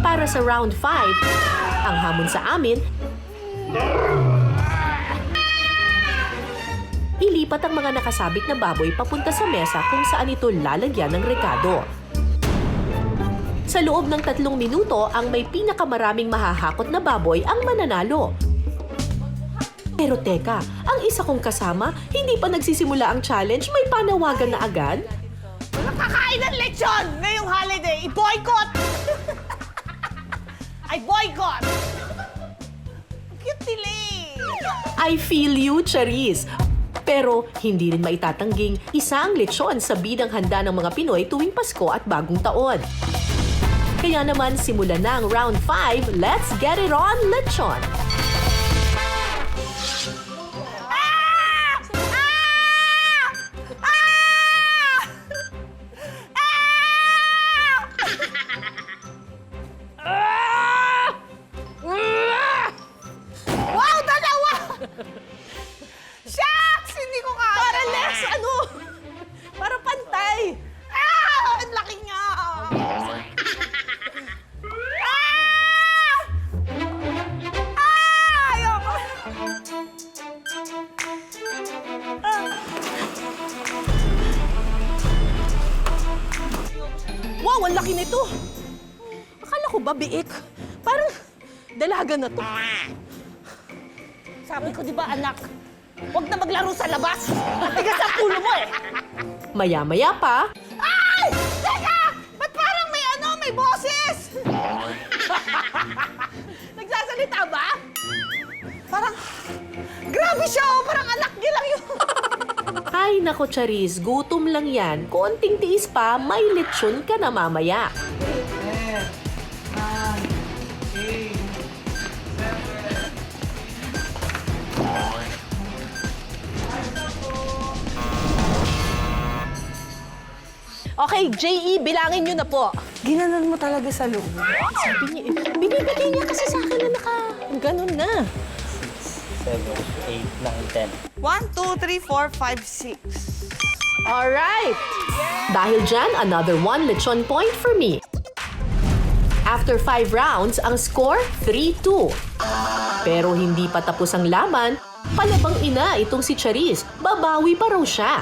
Para sa round 5, ang hamon sa amin, ilipat ang mga nakasabit na baboy papunta sa mesa kung saan ito lalagyan ng rekado. Sa loob ng 3 minuto, ang may pinakamaraming mahahakot na baboy ang mananalo. Pero teka, ang isa kong kasama, hindi pa nagsisimula ang challenge, may panawagan na agad? Nakakain ng lechon ngayong holiday, i-boycott! Ay, boycott! Cute nila eh. I feel you, Charis! Pero hindi rin maitatangging isa ang lechon sa bidang handa ng mga Pinoy tuwing Pasko at Bagong Taon. Kaya naman simulan na ang round 5, let's get it on, lechon! Wow, dalawa! Shucks! Hindi ko kaya. Para less, ano? Para pantay. Ang laki nga! Ayoko! Wow, ang laki nito! Akala ko ba biik? Parang dalaga na to. Sabi ko, di ba, anak, huwag na maglaro sa labas. Matigas ang ulo mo eh. Maya-maya pa, Ay! Teka! Ba't parang may boses? Nagsasalita ba? Parang, grabe siya oh, parang anak niya lang yun. ay nako Charis, gutom lang yan. Konting tiis pa, may lechon ka na mamaya. Okay, J.E., bilangin niyo na po. Ginanon mo talaga sa loob. Sabi niya, binibigay niya kasi sa akin na ganun na. 7, 8, 9, 10. 1, 2, 3, 4, 5, 6. Alright. Dahil dyan, another 1 lechon point for me. After 5 rounds, ang score 3-2. Pero hindi pa tapos ang laban, palabang ina itong si Charis, babawi pa raw siya.